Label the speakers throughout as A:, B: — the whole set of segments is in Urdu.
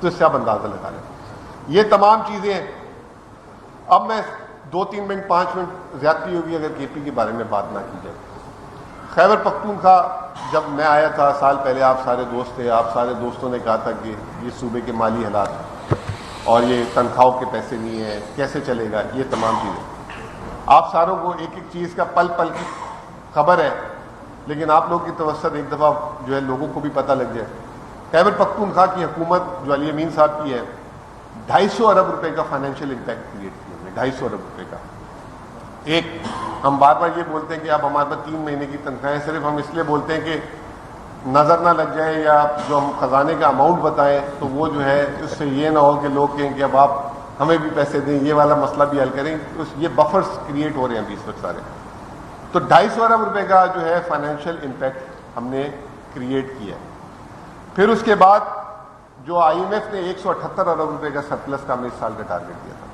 A: تو اس سے آپ اندازہ لگا لیں. یہ تمام چیزیں ہیں. اب میں 2-3 منٹ 5 منٹ زیادتی ہوگی اگر کے پی کے بارے میں بات نہ کی جائے. خیبر پختونخوا جب میں آیا تھا سال پہلے، آپ سارے دوست تھے، آپ سارے دوستوں نے کہا تھا کہ یہ صوبے کے مالی حالات اور یہ تنخواہوں کے پیسے نہیں ہیں، کیسے چلے گا، یہ تمام چیزیں. آپ ساروں کو ایک ایک چیز کا پل پل کی خبر ہے، لیکن آپ لوگ کی توسط ایک دفعہ جو ہے لوگوں کو بھی پتہ لگ جائے. خیبر پختونخوا کی حکومت جو علی امین صاحب کی ہے، 250 ارب روپے کا فائنینشیل امپیکٹ کریٹ کیا ہے. 250 ارب روپے کا. ایک ہم بار بار یہ بولتے ہیں کہ آپ ہمارے پاس 3 مہینے کی تنخواہیں، صرف ہم اس لیے بولتے ہیں کہ نظر نہ لگ جائے، یا جو ہم خزانے کا اماؤنٹ بتائیں تو وہ جو ہے اس سے یہ نہ ہو کہ لوگ کہیں کہ اب آپ ہمیں بھی پیسے دیں، یہ والا مسئلہ بھی حل کریں. یہ بفرز کریٹ ہو رہے ہیں ابھی اس وقت سارے. تو 250 ارب روپے کا جو ہے فائنینشیل امپیکٹ ہم نے کریٹ کیا. پھر اس کے بعد جو آئی ایم ایف نے 178 ارب روپے کا سرپلس کا ہم نے اس سال کا ٹارگیٹ دیا تھا.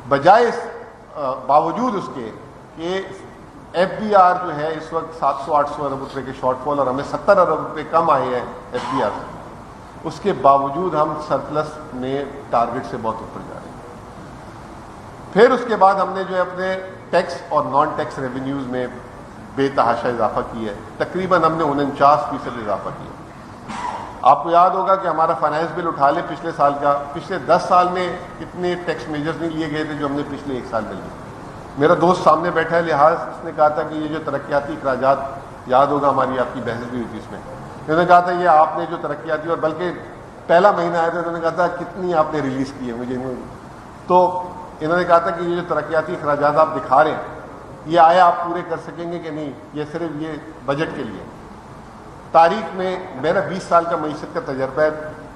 A: بجائے باوجود اس کے کہ ایف بی آر جو ہے اس وقت 700-800 ارب روپے کے شارٹ فال اور ہمیں 70 ارب روپے کم آئے ہیں ایف بی آر سے، اس کے باوجود ہم سرپلس میں ٹارگیٹ سے بہت اوپر جا رہے ہیں. پھر اس کے بعد ہم نے جو ہے اپنے ٹیکس اور نان ٹیکس ریونیوز میں بے تحاشا اضافہ کیا ہے. تقریباً ہم نے 49% اضافہ کیا. آپ کو یاد ہوگا کہ ہمارا فائنانس بل اٹھا لیں پچھلے سال کا، پچھلے 10 سال میں اتنے ٹیکس میجرز نہیں لیے گئے تھے جو ہم نے پچھلے 1 سال میں لیے. میرا دوست سامنے بیٹھا ہے لحاظ، اس نے کہا تھا کہ یہ جو ترقیاتی اخراجات، یاد ہوگا ہماری آپ کی بحث بھی ہوئی تھی اس میں، انہوں نے کہا تھا یہ آپ نے جو ترقیاتی، اور بلکہ پہلا مہینہ آیا تھا انہوں نے کہا تھا کتنی آپ نے ریلیز کی ہے مجھے. تو انہوں نے کہا تھا کہ یہ جو ترقیاتی اخراجات آپ دکھا رہے ہیں یہ آیا آپ پورے کر سکیں گے کہ نہیں، یہ صرف یہ بجٹ کے لیے. تاریخ میں میرا 20 سال کا معیشت کا تجربہ ہے،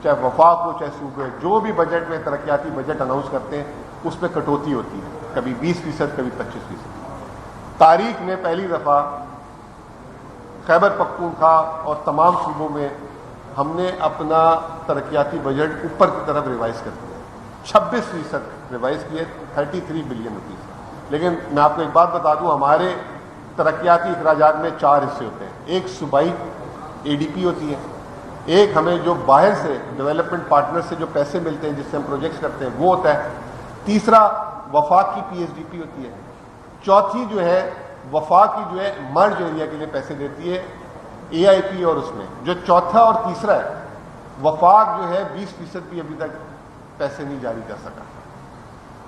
A: چاہے وفاق ہو چاہے صوبے، جو بھی بجٹ میں ترقیاتی بجٹ اناؤنس کرتے ہیں اس پہ کٹوتی ہوتی ہے، کبھی 20%، کبھی 25%. تاریخ میں پہلی دفعہ خیبر پختونخوا اور تمام صوبوں میں ہم نے اپنا ترقیاتی بجٹ اوپر کی طرف ریوائز کر دیا. 26% ریوائز کیے، 33 بلین روپیز. لیکن میں آپ کو ایک بات بتا دوں، ہمارے ترقیاتی اخراجات میں 4 حصے ہوتے ہیں. ایک صوبائی اے ڈی پی ہوتی ہے، ایک ہمیں جو باہر سے ڈیولپمنٹ پارٹنر سے جو پیسے ملتے ہیں جس سے ہم پروجیکٹس کرتے ہیں وہ ہوتا ہے. تیسرا وفاق کی پی ایس ڈی پی ہوتی ہے. چوتھی جو ہے وفاق کی جو ہے مرج ایریا کے لیے پیسے دیتی ہے اے آئی پی. اور اس میں جو چوتھا اور تیسرا ہے وفاق جو ہے 20% بھی ابھی تک پیسے نہیں جاری کر سکا.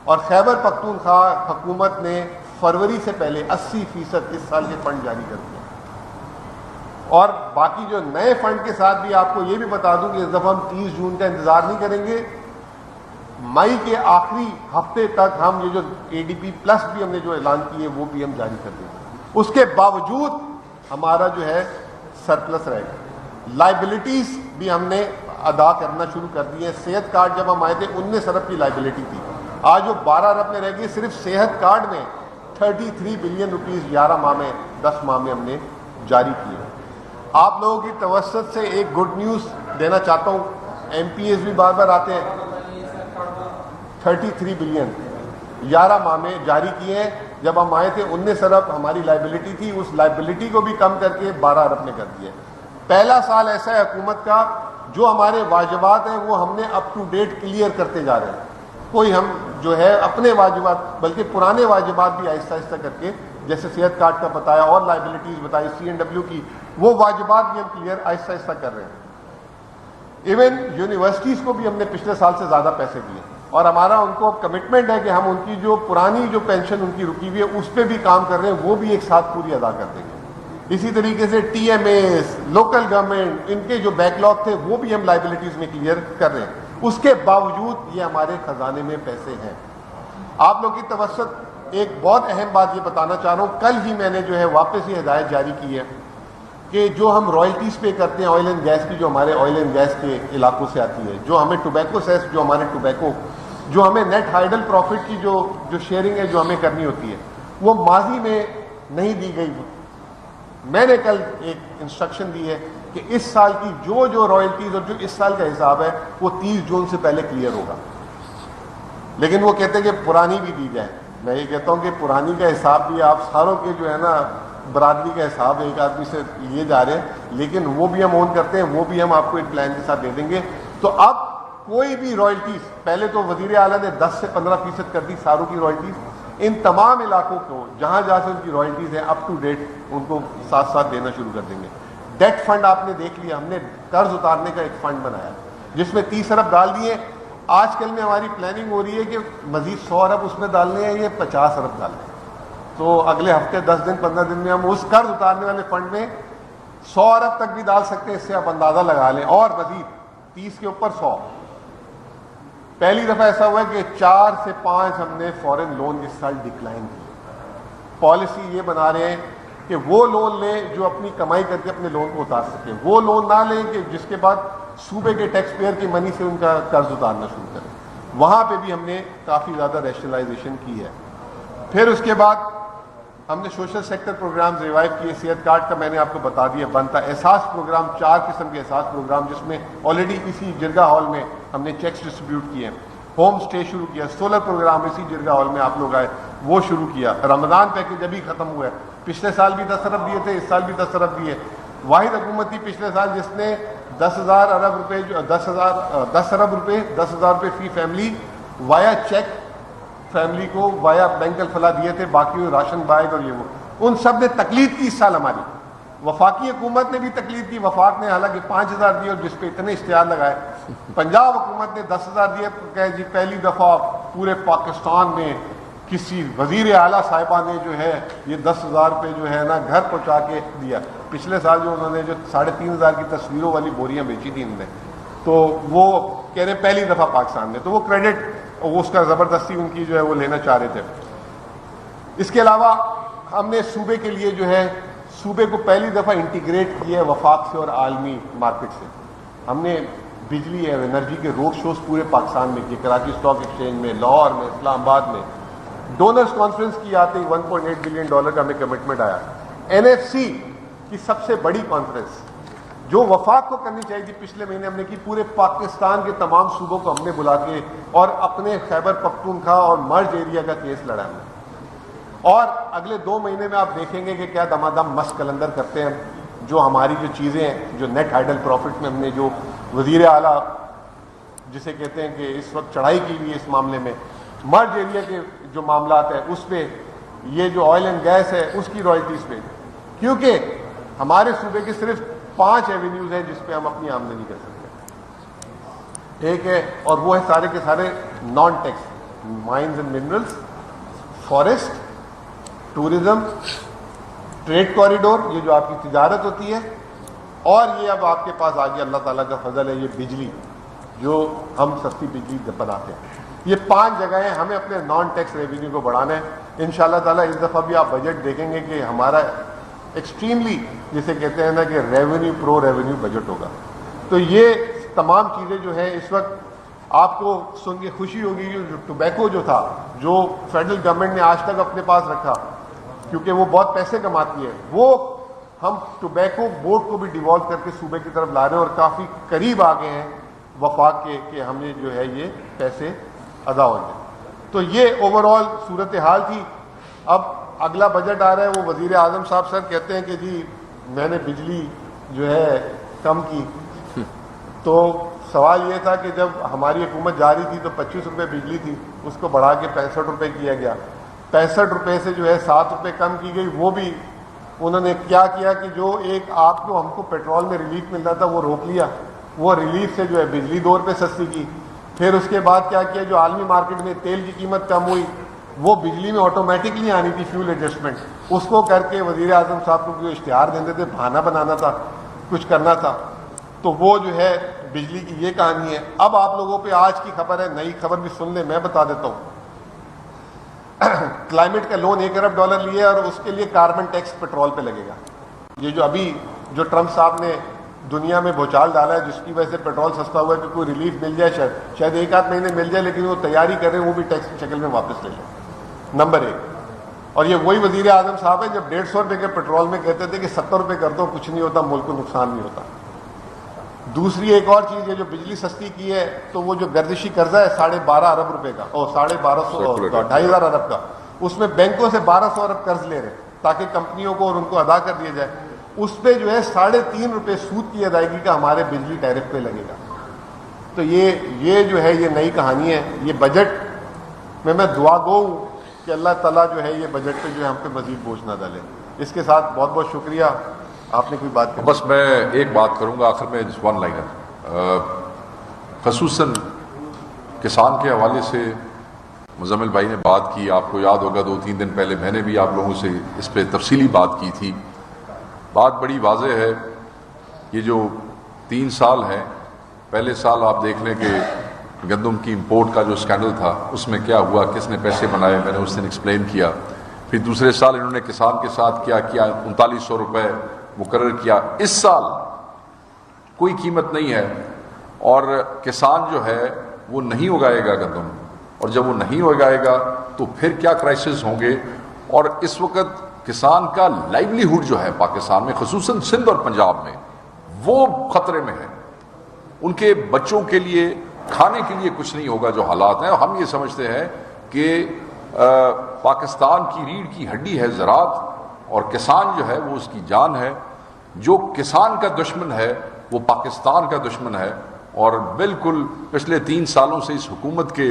A: اور خیبر پختونخوا حکومت نے فروری سے پہلے 80% اس سال کے فنڈ جاری کر دیے. اور باقی جو نئے فنڈ کے ساتھ بھی آپ کو یہ بھی بتا دوں کہ اس دفعہ ہم 30 جون کا انتظار نہیں کریں گے، مئی کے آخری ہفتے تک ہم یہ جو اے ڈی پی پلس بھی ہم نے جو اعلان کیے وہ بھی ہم جاری کر دیں گے. اس کے باوجود ہمارا جو ہے سرپلس رہے گا. لائبلٹیز بھی ہم نے ادا کرنا شروع کر دی ہے. صحت کارڈ جب ہم آئے تھے 19 ارب کی لائبلٹی تھی، آج وہ 12 ارب میں رہ گئی. صرف صحت کارڈ میں 33 بلین روپیز 11 ماہ میں 10 ماہ میں ہم نے جاری کیے. آپ لوگوں کی توسط سے ایک گڈ نیوز دینا چاہتا ہوں. ایم پی ایس بھی بار بار آتے ہیں. 33 بلین 11 ماہ میں جاری کیے ہیں. جب ہم آئے تھے 19 ارب ہماری لائبلٹی تھی، اس لائبلٹی کو بھی کم کر کے 12 ارب میں کر دیا. پہلا سال ایسا ہے حکومت کا جو ہمارے واجبات ہیں وہ ہم نے اپ ٹو ڈیٹ کلیئر کرتے جا رہے ہیں. کوئی ہم جو ہے اپنے واجبات بلکہ پرانے واجبات بھی آہستہ آہستہ کر کے، جیسے صحت کارڈ کا بتایا اور لائبلٹیز بتائی، سی این ڈبلیو کی، وہ واجبات بھی ہم کلیئر آہستہ آہستہ کر رہے ہیں. ایون یونیورسٹیز کو بھی ہم نے پچھلے سال سے زیادہ پیسے دیے، اور ہمارا ان کو کمٹمنٹ ہے کہ ہم ان کی جو پرانی جو پینشن ان کی رکی ہوئی ہے اس پہ بھی کام کر رہے ہیں، وہ بھی ایک ساتھ پوری ادا کر دیں گے. اسی طریقے سے T M S, local government, ان کے جو بیک لاگ تھے وہ بھی ہم لائبلٹیز میں کلیئر کر رہے ہیں. اس کے باوجود یہ ہمارے خزانے میں پیسے ہیں. آپ لوگ کی توسط ایک بہت اہم بات یہ بتانا چاہ رہا ہوں. کل ہی میں نے جو ہے واپس یہ ہدایت جاری کی ہے کہ جو ہم رائلٹیز پے کرتے ہیں آئل اینڈ گیس کی، جو ہمارے آئل اینڈ گیس کے علاقوں سے آتی ہے، جو ہمیں ٹوبیکو سیس، جو ہمارے ٹوبیکو، جو ہمیں نیٹ ہائیڈل پروفٹ کی جو شیئرنگ ہے جو ہمیں کرنی ہوتی ہے، وہ ماضی میں نہیں دی گئی. میں نے کل ایک انسٹرکشن دی ہے کہ اس سال کی جو رائلٹیز اور جو اس سال کا حساب ہے وہ 30 جون سے پہلے کلیئر ہوگا. لیکن وہ کہتے ہیں کہ پرانی بھی دی جائے. میں یہ کہتا ہوں کہ پرانی کا حساب بھی آپ ساروں کے جو ہے نا برادری کا حساب ایک آدمی سے لیے جا رہے ہیں، لیکن وہ بھی ہم اون کرتے ہیں، وہ بھی ہم آپ کو ایک پلان کے ساتھ دے دیں گے. تو اب کوئی بھی رائلٹیز، پہلے تو وزیر اعلیٰ نے 10 سے 15% کر دی ساروں کی رائلٹیز، ان تمام علاقوں کو جہاں جہاں سے ان کی رائلٹیز ہیں اپ ٹو ڈیٹ ان کو ساتھ ساتھ دینا شروع کر دیں گے. ڈیٹ فنڈ آپ نے دیکھ لیا، ہم نے قرض اتارنے کا ایک فنڈ بنایا جس میں 30 ارب ڈال دیے. آج کل میں ہماری پلاننگ ہو رہی ہے کہ مزید 100 ارب اس میں ڈالنے ہیں، یہ 50 ارب ڈالنے ہیں. تو اگلے ہفتے 10 دن 15 دن میں ہم اس قرض اتارنے والے فنڈ میں 100 ارب تک بھی ڈال سکتے ہیں. اس سے آپ اندازہ لگا لیں، اور مزید 30 کے اوپر 100. پہلی دفعہ ایسا ہوا ہے کہ 4 سے 5 ہم نے فورن لون اس سال ڈکلائن کی. پالیسی یہ بنا رہے ہیں کہ وہ لون لیں جو اپنی کمائی کر کے اپنے لون کو اتار سکیں، وہ لون نہ لیں کہ جس کے بعد صوبے کے ٹیکس پیئر کی منی سے ان کا قرض اتارنا شروع کریں. وہاں پہ بھی ہم نے کافی زیادہ ریشنلائزیشن کی ہے. پھر اس کے بعد ہم نے سوشل سیکٹر پروگرامز ریوائیو کیے. صحت کارڈ کا میں نے آپ کو بتا دیا بنتا. احساس پروگرام، 4 قسم کے احساس پروگرام جس میں آلریڈی اسی جرگہ ہال میں ہم نے چیکس ڈسٹریبیوٹ کیے. ہوم اسٹے شروع کیا. سولر پروگرام اسی جرگہ ہال میں آپ لوگ آئے وہ شروع کیا. رمضان پیکیج ابھی ختم ہوا ہے. پچھلے سال بھی 10 ارب دیے تھے، اس سال بھی 10 ارب دیے. واحد حکومت تھی پچھلے سال جس نے 10 ارب روپے 10,000 روپے فی فیملی وایا چیک فیملی کو وایا بینک الفلاح دیے تھے. باقی راشن بیگ اور یہ وہ ان سب نے تقلید کی. اس سال ہماری وفاقی حکومت نے بھی تقلید کی. وفاق نے حالانکہ 5,000 دیے اور جس پہ اتنے اشتہار لگائے. پنجاب حکومت نے 10,000 دیے. کہ جی پہلی دفعہ پورے پاکستان میں کسی وزیر اعلیٰ صاحبہ نے جو ہے یہ 10,000 روپے جو ہے نا گھر پہنچا کے دیا. پچھلے سال جو انہوں نے جو 3,500 کی تصویروں والی بوریاں بیچی تھی انہوں نے، تو وہ کہہ رہے پہلی دفعہ پاکستان میں، تو وہ کریڈٹ اس کا زبردستی ان کی جو ہے وہ لینا چاہ رہے تھے. اس کے علاوہ ہم نے صوبے کے لیے جو ہے صوبے کو پہلی دفعہ انٹیگریٹ کیا ہے وفاق سے اور عالمی مارکیٹ سے. ہم نے بجلی اور انرجی کے روڈ شوز پورے پاکستان میں کیے. کراچی اسٹاک ایکسچینج میں، لاہور میں، اسلام آباد میں. ڈونرز کانفرنس کی آتے ہی $1.8 بلین کا ہمیں کمٹمنٹ آیا. NFC کی سب سے بڑی کانفرنس جو وفاق کو کرنی چاہیے تھی پچھلے مہینے ہم نے کی. پورے پاکستان کے تمام صوبوں کو ہم نے بلا کے اور اپنے خیبر پختونخوا اور مرج ایریا کا کیس لڑا ہم نے. اور اگلے 2 مہینے میں آپ دیکھیں گے کہ کیا دمادم مست کلندر کرتے ہیں. جو ہماری جو چیزیں ہیں، جو نیٹ آئیڈل پروفٹ میں ہم نے جو وزیر اعلیٰ جسے کہتے ہیں کہ اس وقت چڑھائی کی ہوئی ہے اس معاملے میں، مرج ایریا کے جو معاملات ہیں اس پہ، یہ جو آئل اینڈ گیس ہے اس کی رائلٹیز پہ، کیونکہ ہمارے صوبے کے صرف 5 ایونیوز ہیں جس پہ ہم اپنی آمدنی کر سکتے ہیں. ایک ہے اور وہ ہے سارے کے سارے non tax: mines and minerals, forest, tourism, trade corridor, یہ جو آپ کی تجارت ہوتی ہے، اور یہ اب آپ کے پاس آ گیا اللہ تعالیٰ کا فضل ہے یہ بجلی جو ہم سستی بجلی بناتے ہیں. یہ 5 جگہیں ہمیں اپنے نان ٹیکس ریونیو کو بڑھانا ہے. انشاءاللہ تعالیٰ اس دفعہ بھی آپ بجٹ دیکھیں گے کہ ہمارا ایکسٹریملی جسے کہتے ہیں نا کہ ریونیو پرو ریونیو بجٹ ہوگا. تو یہ تمام چیزیں جو ہیں اس وقت آپ کو سن کے خوشی ہوگی. جو ٹوبیکو جو تھا جو فیڈرل گورنمنٹ نے آج تک اپنے پاس رکھا کیونکہ وہ بہت پیسے کماتی ہے، وہ ہم ٹوبیکو بورڈ کو بھی ڈیوالو کر کے صوبے کی طرف لا رہے ہیں اور کافی قریب آ گئے ہیں وفاق کے کہ ہمیں جو ہے یہ پیسے ادا ہو جائیں. تو یہ اوور آل صورتحال تھی. اب اگلا بجٹ آ رہا ہے، وہ وزیر اعظم صاحب سر کہتے ہیں کہ جی میں نے بجلی جو ہے کم کی. تو سوال یہ تھا کہ جب ہماری حکومت جا رہی تھی تو 25 روپے بجلی تھی، اس کو بڑھا کے 65 روپے کیا گیا. 65 روپے سے جو ہے 7 روپے کم کی گئی. وہ بھی انہوں نے کیا کیا کہ جو ایک آپ کو ہم کو پیٹرول میں ریلیف مل رہا تھا وہ روک لیا. وہ ریلیف سے جو ہے بجلی 2 روپے سستی کی. پھر اس کے بعد کیا کیا، جو عالمی مارکیٹ میں تیل کی قیمت کم ہوئی وہ بجلی میں آٹومیٹکلی آنی تھی فیول ایڈجسٹمنٹ، اس کو کر کے وزیر اعظم صاحب کو جو اشتہار دیتے تھے، بہانہ بنانا تھا، کچھ کرنا تھا. تو وہ جو ہے بجلی کی یہ کہانی ہے. اب آپ لوگوں پہ آج کی خبر ہے، نئی خبر بھی سن لیں، میں بتا دیتا ہوں. کلائمیٹ کا لون $1 ارب لیے اور اس کے لیے کاربن ٹیکس پیٹرول پہ لگے گا. یہ جو ابھی جو ٹرمپ صاحب نے دنیا میں بھوچال ڈالا ہے جس کی وجہ سے پیٹرول سستا ہوا ہے کہ کوئی ریلیف مل جائے، شاید 1-8 مہینے مل جائے، لیکن وہ تیاری کریں وہ بھی ٹیکس کی شکل میں واپس لے لیں. نمبر 1. اور یہ وہی وزیر اعظم صاحب ہیں جب 150 روپے کے پیٹرول میں کہتے تھے کہ 70 روپے کر دو کچھ نہیں ہوتا، ملک کو نقصان نہیں ہوتا. دوسری ایک اور چیز ہے جو بجلی سستی کی ہے، تو وہ جو گردشی قرضہ ہے 12.5 ارب روپے کا اور 2,500 ارب کا، اس میں بینکوں سے 1,200 ارب قرض لے رہے ہیں تاکہ کمپنیوں کو اور ان کو ادا کر دیا جائے. اس پہ جو ہے 3.5 روپے سود کی ادائیگی کا ہمارے بجلی ٹیرف پہ لگے گا. تو یہ جو ہے یہ نئی کہانی ہے. یہ بجٹ میں دعا گو ہوں کہ اللہ تعالیٰ جو ہے یہ بجٹ پہ جو ہے ہم پہ مزید بوجھ نہ ڈالے. اس کے ساتھ بہت بہت شکریہ. آپ نے کوئی بات کرنی؟
B: بس میں ایک بات کروں گا آخر میں، ون لائنر، خصوصاً کسان کے حوالے سے مزمل بھائی نے بات کی. آپ کو یاد ہوگا 2-3 دن پہلے میں نے بھی آپ لوگوں سے اس پہ تفصیلی بات کی تھی. بات بڑی واضح ہے. یہ جو 3 سال ہیں، پہلے سال آپ دیکھ لیں کہ گندم کی امپورٹ کا جو اسکینڈل تھا اس میں کیا ہوا، کس نے پیسے بنائے، میں نے اس دن ایکسپلین کیا. پھر دوسرے سال انہوں نے کسان کے ساتھ کیا 3900 روپے مقرر کیا. اس سال کوئی قیمت نہیں ہے اور کسان جو ہے وہ نہیں اگائے گا گندم، اور جب وہ نہیں اگائے گا تو پھر کیا کرائسس ہوں گے. اور اس وقت کسان کا لائیولیہوڈ جو ہے پاکستان میں، خصوصاً سندھ اور پنجاب میں، وہ خطرے میں ہے. ان کے بچوں کے لیے کھانے کے لیے کچھ نہیں ہوگا جو حالات ہیں. ہم یہ سمجھتے ہیں کہ پاکستان کی ریڑھ کی ہڈی ہے زراعت، اور کسان جو ہے وہ اس کی جان ہے. جو کسان کا دشمن ہے وہ پاکستان کا دشمن ہے. اور بالکل پچھلے 3 سالوں سے اس حکومت کے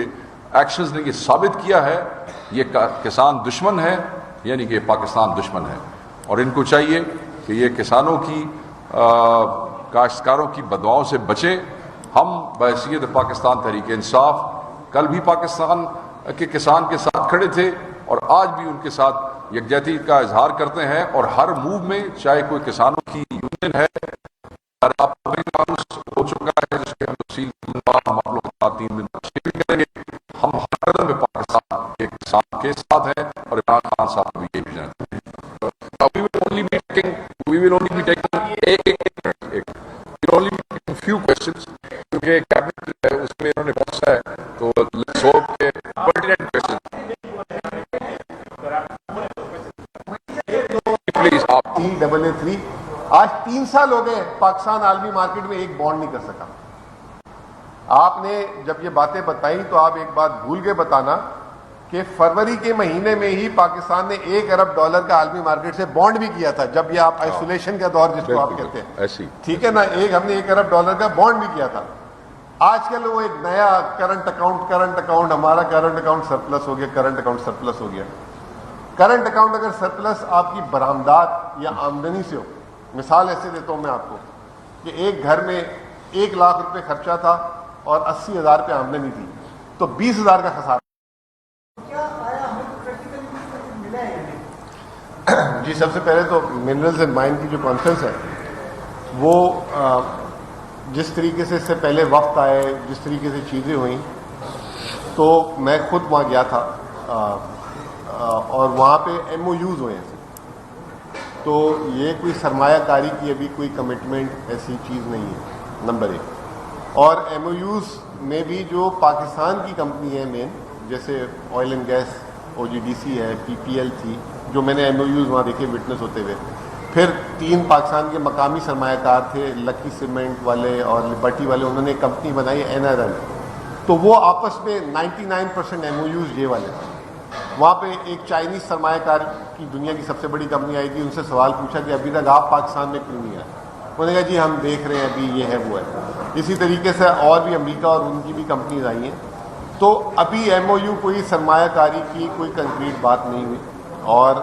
B: ایکشنز نے یہ ثابت کیا ہے، یہ کسان دشمن ہے، یعنی کہ پاکستان دشمن ہے. اور ان کو چاہیے کہ یہ کسانوں کی کاشتکاروں کی بددعاؤں سے بچیں. ہم بحیثیت پاکستان تحریک انصاف کل بھی پاکستان کے کسان کے ساتھ کھڑے تھے اور آج بھی ان کے ساتھ یکجہتی کا اظہار کرتے ہیں. اور ہر موو میں، چاہے کوئی کسانوں کی یونین ہے، آپ ہو چکا ہے جس کے ہم تفصیل ہم آپ لوگ 3 دن شیئر کریں گے. ہم ہر قدم میں پاکستان کے کسان کے ساتھ ہیں اور عمران خان صاحب بھی یہ بھی جانتے ہیں. We will only be taking few questions کیونکہ کیبنٹ جو ہے اس میں انہوں نے پہنچا ہے تو let's hope کہ pertinent questions. Please آپ
A: TAA3 آج 3 سال ہو گئے پاکستان عالمی مارکیٹ میں ایک بانڈ نہیں کر سکا. آپ نے جب یہ باتیں بتائی تو آپ ایک بات بھول گئے بتانا کہ فروری کے مہینے میں ہی پاکستان نے $1 ارب کا عالمی مارکیٹ سے بانڈ بھی کیا تھا، جب یہ آپ آئسولیشن کا دور جس کو آپ کہتے ہیں، ٹھیک ہے نا. ہم نے $1 ارب کا بانڈ بھی کیا تھا. آج کل وہ ایک نیا کرنٹ اکاؤنٹ ہمارا کرنٹ اکاؤنٹ سرپلس ہو گیا. کرنٹ اکاؤنٹ اگر سرپلس آپ کی برآمدات یا آمدنی سے ہو، مثال ایسے دیتا ہوں میں آپ کو کہ ایک گھر میں 1 لاکھ روپے خرچہ تھا اور 80,000 روپے آمدنی تھی تو 20,000 کا خسارہ. جی سب سے پہلے تو منرلز اینڈ مائن کی جو کانفرنس ہے وہ جس طریقے سے اس سے پہلے وفد آئے، جس طریقے سے چیزیں ہوئیں، تو میں خود وہاں گیا تھا اور وہاں پہ MOUs ہوئے ہیں. تو یہ کوئی سرمایہ کاری کی ابھی کوئی کمٹمنٹ ایسی چیز نہیں ہے، نمبر 1. اور MOUs میں بھی جو پاکستان کی کمپنی ہے مین، جیسے آئل اینڈ گیس OGDC ہے، PPL تھی، جو میں نے MOUs وہاں دیکھے وٹنس ہوتے ہوئے. پھر 3 پاکستان کے مقامی سرمایہ کار تھے، لکی سیمنٹ والے اور لبرٹی والے، انہوں نے کمپنی بنائی NRL. تو وہ آپس میں 99% MOUs یہ والے تھے. وہاں پہ ایک چائنیز سرمایہ کار کی دنیا کی سب سے بڑی کمپنی آئی تھی، ان سے سوال پوچھا کہ ابھی تک آپ پاکستان میں کیوں نہیں آئے؟ انہوں نے کہا جی ہم دیکھ رہے ہیں ابھی یہ ہے وہ ہے. اسی طریقے سے اور بھی امریکہ اور ان کی بھی کمپنیز آئی ہیں. تو ابھی MOU کوئی سرمایہ کاری کی کوئی کنکریٹ بات نہیں ہوئی. اور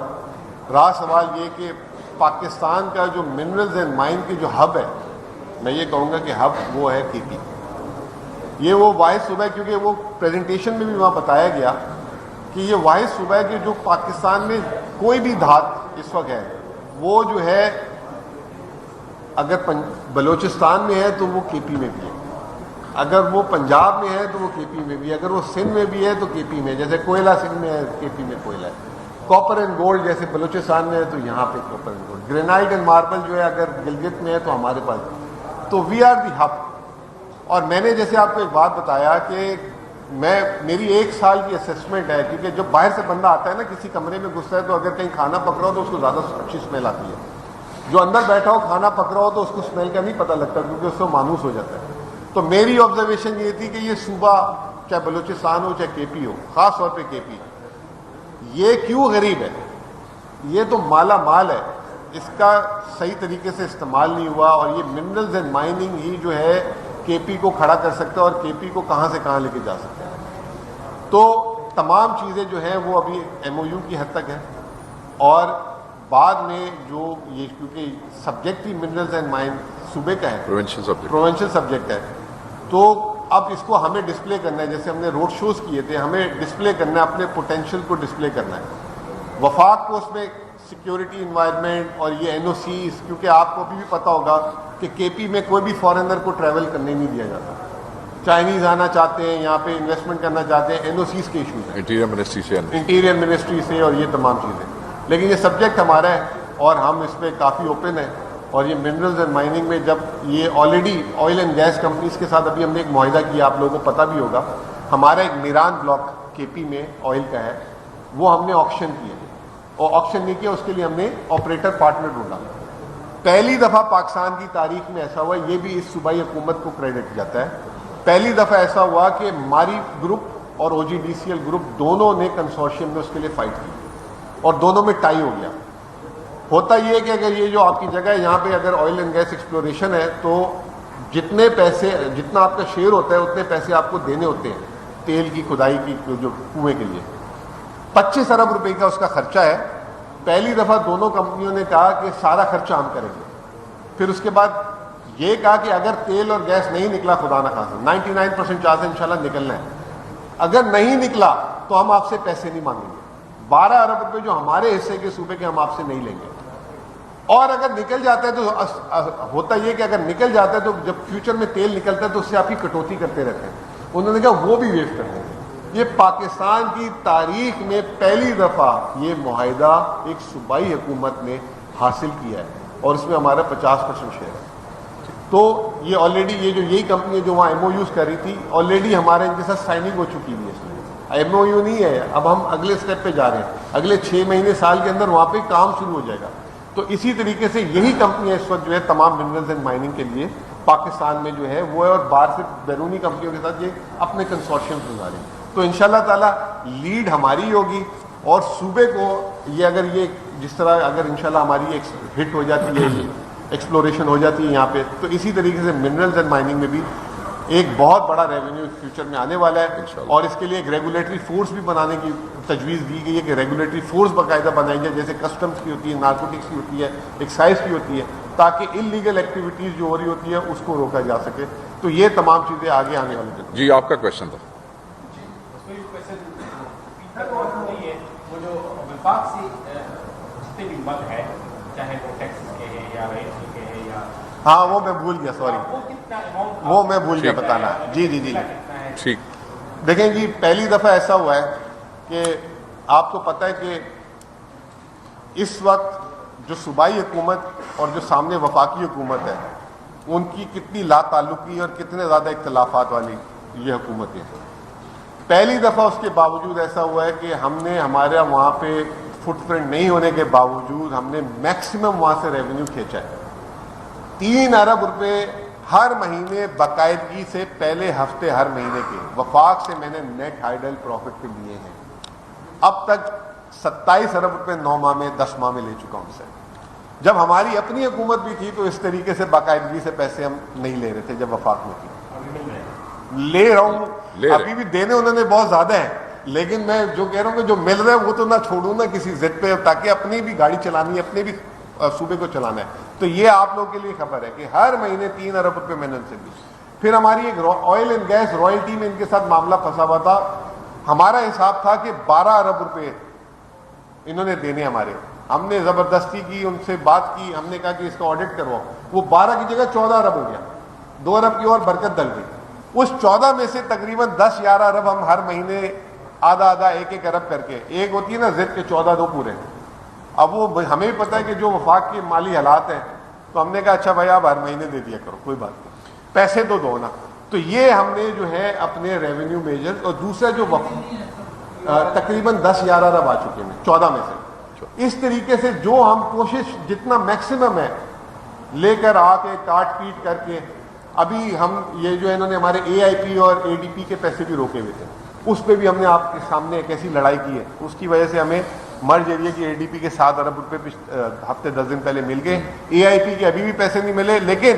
A: رہا سوال یہ کہ پاکستان کا جو منرلز اینڈ مائن کے جو ہب ہے، میں یہ کہوں گا کہ ہب وہ ہے KP. یہ وہ واحد صوبہ ہے، کیونکہ وہ پریزنٹیشن میں بھی وہاں بتایا گیا کہ یہ واحد صوبہ ہے کہ جو پاکستان میں کوئی بھی دھات اس وقت ہے وہ جو ہے اگر بلوچستان میں ہے تو وہ KP میں بھی ہے، اگر وہ پنجاب میں ہے تو وہ KP میں بھی ہے، اگر وہ سندھ میں بھی ہے تو KP میں. جیسے کوئلہ سندھ میں ہے، KP میں کوئلہ ہے. کاپر اینڈ گولڈ جیسے بلوچستان میں ہے تو یہاں پہ copper and gold. Granite and marble جو ہے اگر گلگت میں ہے تو ہمارے پاس. تو وی آر دی ہب. اور میں نے جیسے آپ کو ایک بات بتایا کہ میری 1 سال کی اسسمنٹ ہے، کیونکہ جب باہر سے بندہ آتا ہے نا کسی کمرے میں گھستا ہے تو اگر کہیں کھانا پک رہا ہو تو اس کو زیادہ اچھی اسمیل آتی ہے. جو اندر بیٹھا ہو کھانا پک رہا ہو تو اس کو اسمیل کا نہیں پتہ لگتا، کیونکہ اس سے مانوس ہو جاتا ہے. تو میری آبزرویشن یہ تھی کہ یہ صوبہ چاہے بلوچستان ہو چاہے KP ہو، خاص طور پہ KP، یہ کیوں غریب ہے؟ یہ تو مالا مال ہے، اس کا صحیح طریقے سے استعمال نہیں ہوا. اور یہ منرلز اینڈ مائننگ ہی جو ہے کے پی کو کھڑا کر سکتا ہے اور کے پی کو کہاں سے کہاں لے کے جا سکتا ہے. تو تمام چیزیں جو ہیں وہ ابھی ایم او یو کی حد تک ہیں, اور بعد میں جو یہ کیونکہ subject he minerals and mine صوبے کا ہے, پروونشل سبجیکٹ ہے, تو اب اس کو ہمیں ڈسپلے کرنا ہے. جیسے ہم نے روڈ شوز کیے تھے, ہمیں ڈسپلے کرنا ہے, اپنے پوٹینشیل کو ڈسپلے کرنا ہے. وفاق کو اس میں سیکیورٹی انوائرمنٹ اور یہ این او سیز, کیونکہ آپ کو ابھی بھی پتہ ہوگا کہ کے پی میں کوئی بھی فارنر کو ٹریول کرنے نہیں دیا جاتا. چائنیز آنا چاہتے ہیں, یہاں پہ انویسٹمنٹ کرنا چاہتے ہیں, این او سیز کے ایشوز ہیں انٹیریئر منسٹری سے اور یہ تمام چیزیں. لیکن یہ سبجیکٹ ہمارا ہے اور ہم اس پہ کافی اوپن ہیں. اور یہ منرلز اینڈ مائننگ میں جب یہ already oil and gas companies کے ساتھ ابھی ہم نے ایک معاہدہ کیا, آپ لوگوں کو پتہ بھی ہوگا, ہمارا ایک میران بلاک کے پی میں آئل کا ہے, وہ ہم نے آکشن کیے, اور آکشن نہیں کیا, اس کے لیے ہم نے آپریٹر پارٹنر ڈھونڈا. پہلی دفعہ پاکستان کی تاریخ میں ایسا ہوا, یہ بھی اس صوبائی حکومت کو کریڈٹ جاتا ہے, پہلی دفعہ ایسا ہوا کہ ماری گروپ اور O G D C L group دونوں نے کنسورشیم میں اس کے لیے فائٹ کی اور دونوں میں ٹائی ہو گیا. ہوتا یہ ہے کہ اگر یہ جو آپ کی جگہ ہے یہاں پہ اگر آئل اینڈ گیس ایکسپلوریشن ہے تو جتنے پیسے, جتنا آپ کا شیئر ہوتا ہے اتنے پیسے آپ کو دینے ہوتے ہیں تیل کی کھدائی کی جو کنویں کے لیے. 25 ارب روپے کا اس کا خرچہ ہے. پہلی دفعہ دونوں کمپنیوں نے کہا کہ سارا خرچہ ہم کریں گے. پھر اس کے بعد یہ کہا کہ اگر تیل اور گیس نہیں نکلا, خدا نہ خواستہ 99% چانس ہے انشاءاللہ نکلنا ہے, اگر نہیں نکلا تو ہم آپ سے پیسے نہیں مانگیں گے. 12 ارب روپے جو ہمارے حصے کے صوبے کے ہم آپ سے نہیں لیں گے. اور اگر نکل جاتا ہے تو ہوتا یہ کہ اگر نکل جاتا ہے تو جب فیوچر میں تیل نکلتا ہے تو اس سے آپ کی کٹوتی کرتے رہتے ہیں. انہوں نے کہا وہ بھی ویو کر دیں گے. یہ پاکستان کی تاریخ میں پہلی دفعہ یہ معاہدہ ایک صوبائی حکومت نے حاصل کیا ہے, اور اس میں ہمارا 50% شیئر ہے. تو یہ آلریڈی یہ جو یہی کمپنی جو وہاں ایم او یوز کر رہی تھی, آلریڈی ہمارے ان کے ساتھ سائننگ ہو چکی ہوئی ہے. اس میں ایم او یو نہیں ہے, اب ہم اگلے اسٹیپ پہ جا رہے ہیں. اگلے 6 مہینے سال کے اندر وہاں پہ کام شروع ہو جائے گا. تو اسی طریقے سے یہی کمپنیاں اس وقت جو ہے تمام منرلز اینڈ مائننگ کے لیے پاکستان میں جو ہے وہ ہے, اور باہر سے بیرونی کمپنیوں کے ساتھ یہ اپنے کنسورشیم بنا رہے ہیں. تو انشاءاللہ تعالیٰ لیڈ ہماری ہوگی, اور صوبے کو یہ اگر یہ جس طرح اگر انشاءاللہ ہماری ایک ہٹ ہو جاتی ہے, ایکسپلوریشن ہو جاتی ہے یہاں پہ, تو اسی طریقے سے منرلز اینڈ مائننگ میں بھی ایک بہت بڑا ریونیو فیوچر میں آنے والا ہے. اور اس کے لیے ایک ریگولیٹری فورس بھی بنانے کی تجویز دی گئی ہے کہ ریگولیٹری فورس باقاعدہ بنائی جائے, جیسے کسٹمز کی ہوتی ہے, نارکوٹکس کی ہوتی ہے, ایکسائز کی ہوتی ہے, تاکہ انلیگل ایکٹیویٹیز جو ہو رہی ہوتی ہے اس کو روکا جا سکے. تو یہ تمام چیزیں آگے آنے والی ہیں.
B: جی آپ کا کوشچن تھا.
C: وہ جو وفاق سے جتنے بھی مد ہے, چاہے وہ ٹیکسز کے ہیں یا ریٹ کے ہیں یا,
A: ہاں وہ میں بھول گیا, سوری, وہ میں بھول گیا بتانا. جی جی جی
B: ٹھیک.
A: دیکھیں جی, پہلی دفعہ ایسا ہوا ہے کہ آپ کو پتہ ہے کہ اس وقت جو صوبائی حکومت اور جو سامنے وفاقی حکومت ہے ان کی کتنی لا تعلقی اور کتنے زیادہ اختلافات والی یہ حکومتیں ہیں. پہلی دفعہ اس کے باوجود ایسا ہوا ہے کہ ہم نے ہمارا وہاں پہ فٹ پرنٹ نہیں ہونے کے باوجود ہم نے میکسیمم وہاں سے ریونیو کھینچا ہے. 3 ارب روپے ہر مہینے باقاعدگی سے پہلے ہفتے ہر مہینے کے وفاق سے میں نے نیٹ ہائیڈل پروفٹ پہ لیے ہیں. اب تک 27 ارب روپے 9 ماہ میں 10 ماہ میں لے چکا ہوں سے. جب ہماری اپنی حکومت بھی تھی تو اس طریقے سے باقاعدگی سے پیسے ہم نہیں لے رہے تھے. جب وفاق میں تھی لے رہا ہوں, ابھی بھی دینے انہوں نے بہت زیادہ ہیں, لیکن میں جو کہہ رہا ہوں کہ جو مل رہا ہے وہ تو نہ چھوڑوں نا کسی ضد پہ, تاکہ اپنی بھی گاڑی چلانی ہے, اپنے بھی صوبے کو چلانا ہے. تو یہ آپ لوگوں کے لیے خبر ہے کہ ہر مہینے 3 ارب روپے میں نے ان سے دی. پھر ہماری ایک آئل اینڈ گیس رائلٹی میں ان کے ساتھ معاملہ پھنسا ہوا تھا. ہمارا حساب تھا کہ 12 ارب روپے انہوں نے دینے ہمارے. ہم نے زبردستی کی, ان سے بات کی, ہم نے کہا کہ اس کا آڈٹ کرواؤ. وہ 12 کی جگہ 14 ارب ہو گیا, 2 ارب کی اور برکت ڈل گئی. اس 14 میں سے تقریباً 10-11 ارب ہم ہر مہینے آدھا 1-1 ارب کر کے, ایک ہوتی ہے نا ضد کے 14 دو پورے. اب وہ ہمیں بھی پتہ ہے کہ جو وفاق کے مالی حالات ہیں, تو ہم نے کہا اچھا بھائی آپ ہر مہینے دے دیا کرو, کوئی بات نہیں, پیسے تو دو نا. تو یہ ہم نے جو ہے اپنے ریونیو میجر, اور دوسرا جو تقریباً 10-11 ارب آ چکے ہیں 14 میں سے. اس طریقے سے جو ہم کوشش جتنا میکسیمم ہے لے کر آ کے کاٹ پیٹ کر کے, ابھی ہم یہ جو انہوں نے ہمارے اے آئی پی اور اے ڈی پی کے پیسے بھی روکے ہوئے تھے, اس پہ بھی ہم نے آپ کے سامنے ایک ایسی لڑائی کی ہے. اس کی وجہ سے ہمیں مرج ایریا کی اے ڈی پی کے 7 ارب روپے ہفتے 10 دن پہلے مل گئے. اے آئی پی کے ابھی بھی پیسے نہیں ملے, لیکن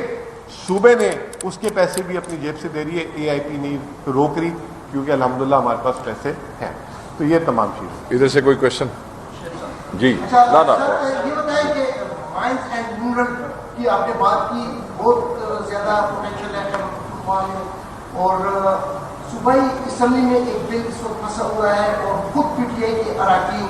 A: صوبے نے اس کے پیسے بھی اپنی جیب سے دے رہی ہے, AIP نہیں روک رہی, کیونکہ الحمدللہ ہمارے پاس پیسے ہیں. تو یہ تمام چیزیں.
B: ادھر سے کوئی کوشچن؟ جی
D: اچھا سر یہ بتائیں کہ مائنز اینڈ منرل کی آپ نے بات کی, بہت زیادہ پوٹینشیل ہے خیبر میں, اور صوبائی اسمبلی میں ایک بل اس وقت پھنسا ہوا ہے, اور خود PTI کے اراکین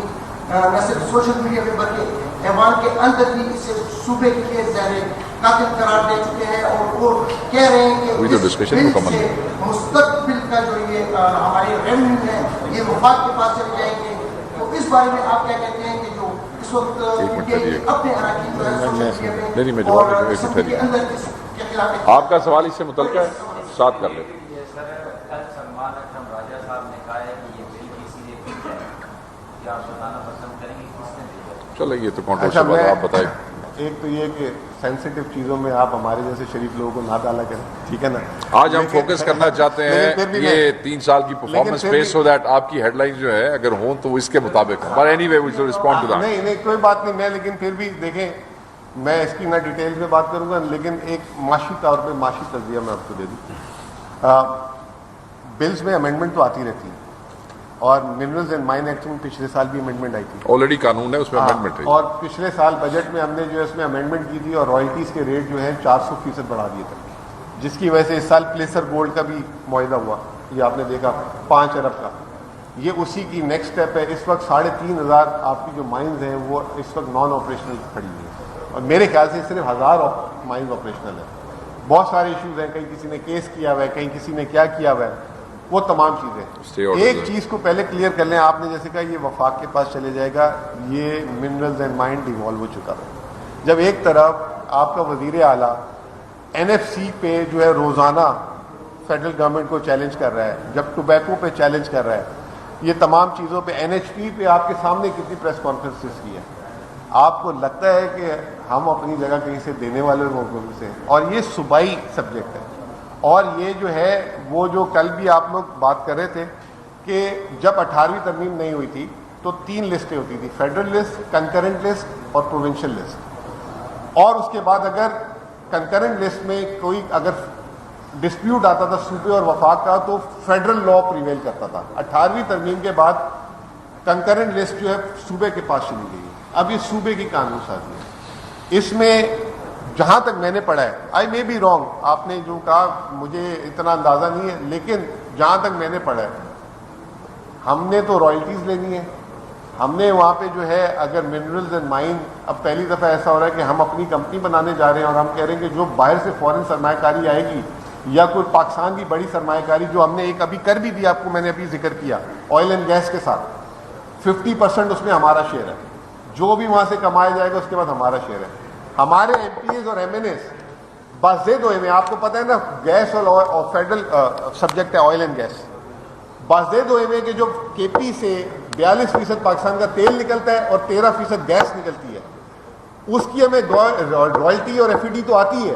D: نہ صرف سوشل میڈیا پہ بلکہ ایوان کے اندر بھی اسے صوبے کے لیے زہر قاتل قرار دے چکے ہیں, اور وہ کہہ رہے ہیں کہ اس بل سے مستقبل کا جو یہ ہمارے ریونیو ہے یہ وفاق کے پاس چلے جائیں گے. تو اس بارے میں آپ کیا کہتے ہیں کہ جو اس وقت اپنے اراکین جو ہے سوشل میڈیا میں اور اسمبلی کے اندر اس کے خلاف
B: آپ کا سوال اس سے متعلق ہے, ساتھ کر لیں.
E: سر کل سلمان اکرم راجہ صاحب نے کہا ہے کہ یہ بل کسی نے بھیجا ہے, کیا آپ بتانا پسند کریں گے کس نے بھیجا؟
B: چلو یہ تو کانٹروورشل بات ہے, آپ بتائیں.
A: ایک تو یہ کہ سینسیٹیو چیزوں میں آپ ہمارے جیسے شریف لوگوں کو نہ ڈالا کریں, ٹھیک ہے نا.
B: آج ہم فوکس کرنا چاہتے ہیں یہ 3 سال کی پرفارمنس بیس ہو دیٹ آپ کی ہیڈ لائن جو ہے اگر ہوں تو اس کے مطابق ہوں, but anyway we will respond to that.
A: نہیں کوئی بات نہیں, میں لیکن پھر بھی دیکھیں میں اس کی نہ ڈیٹیل میں بات کروں گا, لیکن ایک معاشی طور پہ معاشی تجزیہ میں آپ کو دے دوں. بلز میں امینڈمنٹ تو آتی رہتی ہے, اور منرلز اینڈ مائن ایکٹ میں پچھلے سال بھی امینڈمنٹ آئی تھی,
B: آلریڈی قانون ہے اس میں امینڈمنٹ ہے,
A: اور پچھلے سال بجٹ میں ہم نے جو ہے اس میں امینڈمنٹ کی تھی اور رائلٹیز کے ریٹ جو ہے 400% بڑھا دیے تھے, جس کی وجہ سے اس سال پلیسر گولڈ کا بھی معاہدہ ہوا, یہ آپ نے دیکھا 5 ارب کا. یہ اسی کی نیکسٹ اسٹیپ ہے. اس وقت 3500 آپ کی جو مائنز ہیں وہ اس وقت نان آپریشنل کھڑی ہوئی ہیں, اور میرے خیال سے صرف 1000 مائنز آپریشنل ہیں. بہت سارے ایشوز ہیں, کہیں کسی نے کیس کیا ہوا ہے, کہیں کسی نے کیا کیا ہوا ہے, وہ تمام چیزیں. ایک چیز کو پہلے کلیئر کر لیں, آپ نے جیسے کہا یہ وفاق کے پاس چلے جائے گا, یہ منرلز اینڈ مائن ڈیوالو ہو چکا ہے. جب ایک طرف آپ کا وزیر اعلیٰ NFC پہ جو ہے روزانہ فیڈرل گورنمنٹ کو چیلنج کر رہا ہے, جب ٹوبیکو پہ چیلنج کر رہا ہے, یہ تمام چیزوں پہ NHP پہ آپ کے سامنے کتنی پریس کانفرنسز کی ہے, آپ کو لگتا ہے کہ ہم اپنی جگہ کہیں سے دینے والے لوگوں سے, اور یہ صوبائی سبجیکٹ ہے. اور یہ جو ہے وہ جو کل بھی آپ لوگ بات کر رہے تھے کہ جب 18ویں ترمیم نہیں ہوئی تھی تو 3 لسٹیں ہوتی تھی, فیڈرل لسٹ, کنکرنٹ لسٹ اور پروونشل لسٹ. اور اس کے بعد اگر کنکرنٹ لسٹ میں کوئی اگر ڈسپیوٹ آتا تھا صوبے اور وفاق کا تو فیڈرل لا پریویل کرتا تھا. 18ویں ترمیم کے بعد کنکرنٹ لسٹ جو ہے صوبے کے پاس چلی گئی. اب یہ صوبے کی قانون سازی ہے. اس میں جہاں تک میں نے پڑھا ہے, آئی مے بی رانگ, آپ نے جو کہا مجھے اتنا اندازہ نہیں ہے, لیکن جہاں تک میں نے پڑھا ہے ہم نے تو رائلٹیز لینی ہے. ہم نے وہاں پہ جو ہے اگر منرلز اینڈ مائن, اب پہلی دفعہ ایسا ہو رہا ہے کہ ہم اپنی کمپنی بنانے جا رہے ہیں, اور ہم کہہ رہے ہیں کہ جو باہر سے فورن سرمایہ کاری آئے گی یا کوئی پاکستان کی بڑی سرمایہ کاری, جو ہم نے ایک ابھی کر بھی دیا, آپ کو میں نے ابھی ذکر کیا, آئل اینڈ گیس کے ساتھ 50% اس میں ہمارا شیئر ہے. جو بھی وہاں سے کمایا جائے گا اس کے بعد ہمارا شیئر ہے. ہمارے MPs اور MNAs بازید ہوئے میں, آپ کو پتہ ہے نا گیس اور فیڈرل سبجیکٹ ہے آئل اینڈ گیس, بازید ہوئے میں کہ جو KP سے 42% پاکستان کا تیل نکلتا ہے اور 13% گیس نکلتی ہے, اس کی ہمیں رائلٹی اور FED تو آتی ہے,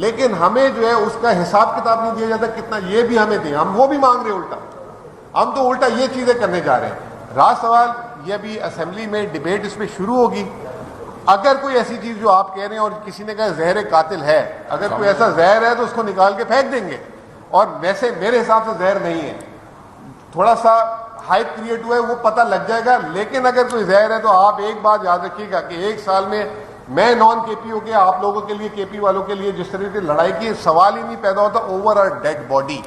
A: لیکن ہمیں جو ہے اس کا حساب کتاب نہیں دیا جاتا کتنا, یہ بھی ہمیں دیں. ہم وہ بھی مانگ رہے ہیں الٹا, ہم تو الٹا یہ چیزیں کرنے جا رہے ہیں. رہا سوال یہ ابھی اسمبلی میں ڈیبیٹ اس پہ شروع ہوگی. اگر کوئی ایسی چیز جو آپ کہہ رہے ہیں اور کسی نے کہا زہر قاتل ہے, اگر کوئی ایسا زہر ہے تو اس کو نکال کے پھینک دیں گے, اور ویسے میرے حساب سے زہر نہیں ہے, تھوڑا سا ہائپ کریٹ ہوا ہے وہ پتہ لگ جائے گا. لیکن اگر کوئی زہر ہے تو آپ ایک بات یاد رکھیے گا کہ 1 سال میں میں نان KP ہو کے آپ لوگوں کے لیے, KP والوں کے لیے جس طرح کی لڑائی کی سوال ہی نہیں پیدا ہوتا اوور آر ڈیڈ باڈی,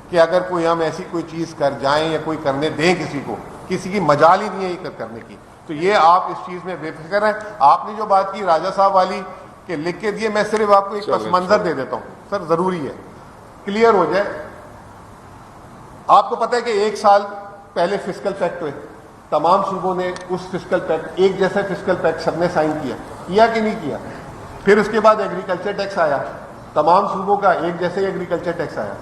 A: کہ اگر کوئی ہم ایسی کوئی چیز کر جائیں یا کوئی کرنے دیں کسی کو, کسی کی مجال ہی نہیں ہے یہ کرنے کی. تو یہ آپ اس چیز میں بے فکر ہیں. آپ نے جو بات کی راجہ صاحب والی کہ لکھ کے دیے, میں صرف آپ کو ایک پس منظر دے دیتا ہوں سر, ضروری ہے کلیئر ہو جائے. آپ کو پتہ ہے کہ 1 سال پہلے فسکل پیکٹ ہوئے, تمام صوبوں نے اس فسکل پیکٹ, ایک جیسا فسکل پیکٹ سب نے سائن کیا کہ نہیں کیا. پھر اس کے بعد ایگریکلچر ٹیکس آیا, تمام صوبوں کا ایک جیسے ایگریکلچر ٹیکس آیا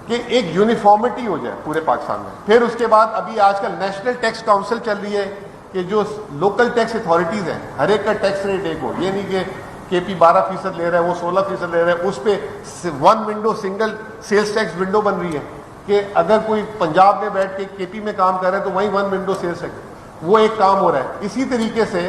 A: کہ ایک یونیفارمٹی ہو جائے پورے پاکستان میں. پھر اس کے بعد ابھی آج کل نیشنل ٹیکس کاؤنسل چل رہی ہے کہ جو لوکل ٹیکس اتھارٹیز ہیں ہر ایک کا ٹیکس ریٹ ایک ہو. یہ نہیں کہ KP 12% لے رہا ہے, وہ 16% لے رہا ہے, اس پہ 1 window single sales tax window بن رہی ہے کہ اگر کوئی پنجاب میں بیٹھ کے KP میں کام کر رہا ہے تو وہیں 1 ونڈو سیلز ٹیکس, وہ ایک کام ہو رہا ہے. اسی طریقے سے